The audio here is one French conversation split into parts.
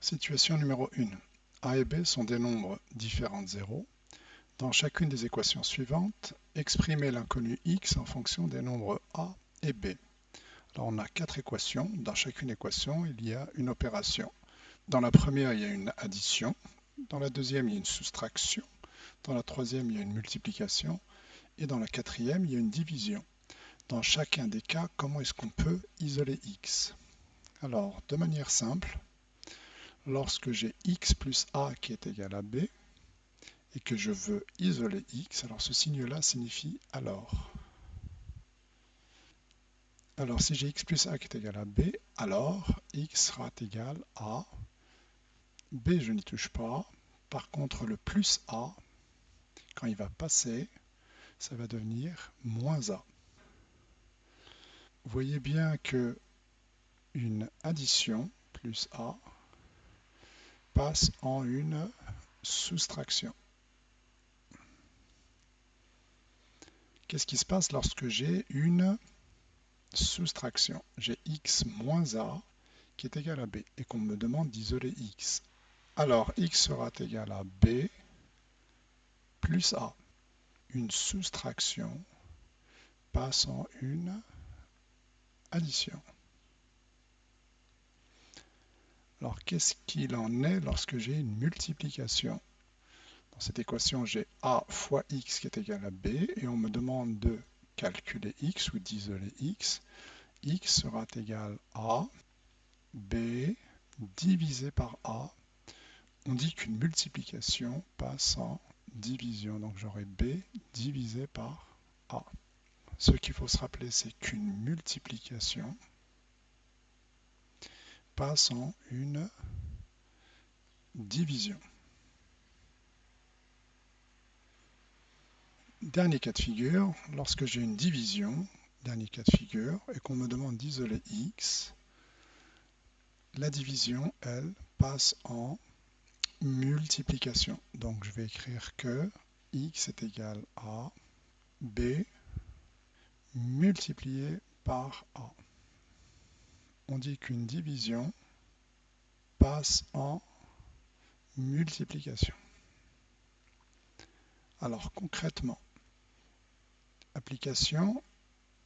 Situation numéro 1. A et B sont des nombres différents de 0. Dans chacune des équations suivantes, exprimez l'inconnu x en fonction des nombres a et b. Alors on a 4 équations. Dans chacune équation, il y a une opération. Dans la première, il y a une addition. Dans la deuxième, il y a une soustraction. Dans la troisième, il y a une multiplication. Et dans la quatrième, il y a une division. Dans chacun des cas, comment est-ce qu'on peut isoler x? Alors, de manière simple, lorsque j'ai x plus a qui est égal à b, et que je veux isoler x, alors ce signe-là signifie alors. Alors, si j'ai x plus a qui est égal à b, alors x sera égal à b, je n'y touche pas. Par contre, le plus a, quand il va passer, ça va devenir moins a. Vous voyez bien que une addition plus a passe en une soustraction. Qu'est-ce qui se passe lorsque j'ai une soustraction? J'ai x moins a qui est égal à b et qu'on me demande d'isoler x. Alors x sera égal à b plus a. Une soustraction passe en une addition. Alors qu'est-ce qu'il en est lorsque j'ai une multiplication? Dans cette équation, j'ai a fois x qui est égal à b et on me demande de calculer x ou d'isoler x. X sera égal à b divisé par a. On dit qu'une multiplication passe en division, donc j'aurai b divisé par a. Ce qu'il faut se rappeler, c'est qu'une multiplication passe en une division. Dernier cas de figure, lorsque j'ai une division, dernier cas de figure, et qu'on me demande d'isoler x, la division, elle, passe en multiplication. Donc je vais écrire que x est égal à b multiplié par a. On dit qu'une division passe en multiplication. Alors concrètement, application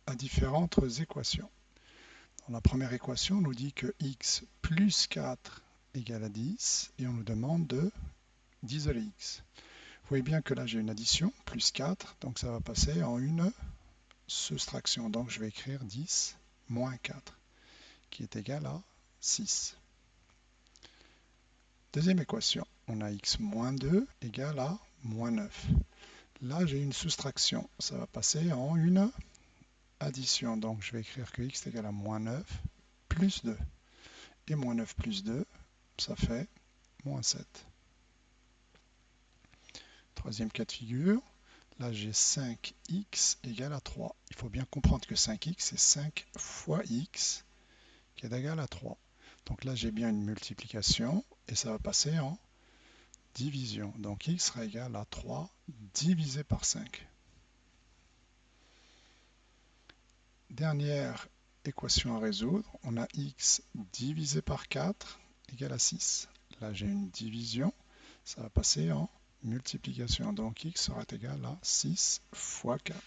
à différentes équations. Dans la première équation, on nous dit que x plus 4 égale à 10 et on nous demande d'isoler x. Vous voyez bien que là j'ai une addition, plus 4, donc ça va passer en une soustraction. Donc je vais écrire 10 moins 4, qui est égal à 6. Deuxième équation, on a x moins 2 égale à moins 9. Là j'ai une soustraction, ça va passer en une addition. Donc je vais écrire que x est égal à moins 9 plus 2. Et moins 9 plus 2, ça fait moins 7. Troisième cas de figure, là j'ai 5x égale à 3. Il faut bien comprendre que 5x c'est 5 fois x qui est égal à 3. Donc là j'ai bien une multiplication et ça va passer en division. Donc x sera égal à 3 divisé par 5. Dernière équation à résoudre, on a x divisé par 4 égale à 6. Là j'ai une division, ça va passer en multiplication. Donc x sera égal à 6 fois 4.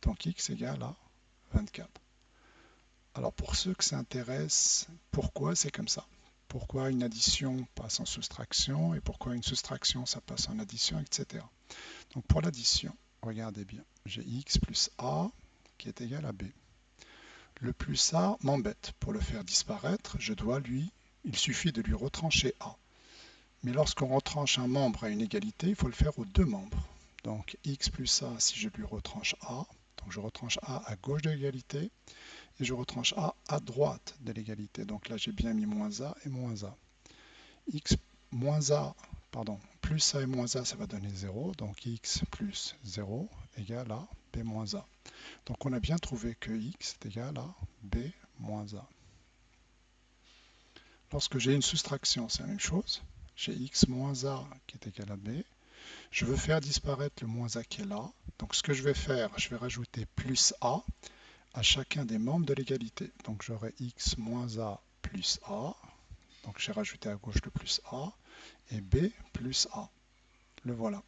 Donc x égale à 24. Alors pour ceux que ça intéresse, pourquoi c'est comme ça? Pourquoi une addition passe en soustraction et pourquoi une soustraction ça passe en addition, etc. Donc pour l'addition, regardez bien, j'ai x plus a qui est égal à b. Le plus a m'embête. Pour le faire disparaître, il suffit de lui retrancher a. Mais lorsqu'on retranche un membre à une égalité, il faut le faire aux deux membres. Donc x plus a, si je lui retranche a, donc je retranche a à gauche de l'égalité, et je retranche a à droite de l'égalité. Donc là, j'ai bien mis moins a et moins a. X moins a, pardon, plus a et moins a, ça va donner 0. Donc x plus 0 égale à b moins a. Donc on a bien trouvé que x est égal à b moins a. Lorsque j'ai une soustraction, c'est la même chose. J'ai x moins a qui est égal à b. Je veux faire disparaître le moins a qui est là. Donc ce que je vais faire, je vais rajouter plus a à chacun des membres de l'égalité. Donc j'aurai x moins a plus a Donc j'ai rajouté à gauche le plus A et B plus A. Le voilà.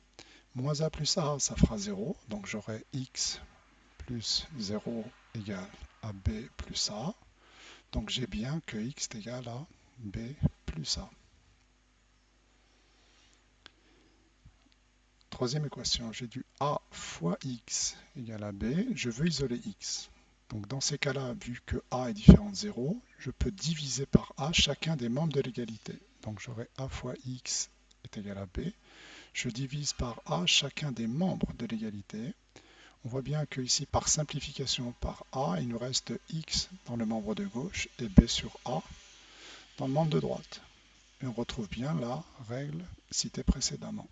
Moins A plus A, ça fera 0. Donc j'aurai X plus 0 égale à B plus A. Donc j'ai bien que X est égal à B plus A. Troisième équation, j'ai du A fois X égale à B. Je veux isoler X. Donc dans ces cas-là, vu que A est différent de 0, je peux diviser par A chacun des membres de l'égalité. Donc j'aurai A fois X est égal à B. Je divise par A chacun des membres de l'égalité. On voit bien que ici, par simplification par A, il nous reste X dans le membre de gauche et B sur A dans le membre de droite. Et on retrouve bien la règle citée précédemment.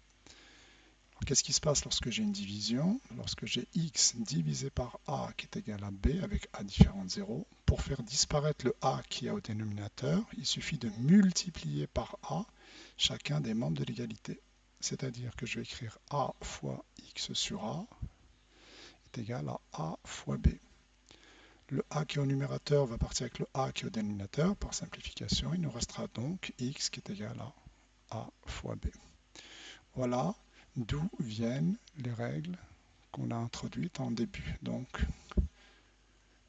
Qu'est-ce qui se passe lorsque j'ai une division? Lorsque j'ai X divisé par A qui est égal à B avec A différent de 0, pour faire disparaître le A qui est au dénominateur, il suffit de multiplier par A chacun des membres de l'égalité. C'est-à-dire que je vais écrire A fois X sur A est égal à A fois B. Le A qui est au numérateur va partir avec le A qui est au dénominateur. Par simplification, il nous restera donc X qui est égal à A fois B. Voilà d'où viennent les règles qu'on a introduites en début. Donc,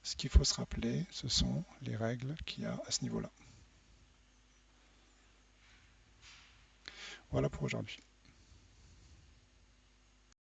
ce qu'il faut se rappeler, ce sont les règles qu'il y a à ce niveau-là. Voilà pour aujourd'hui.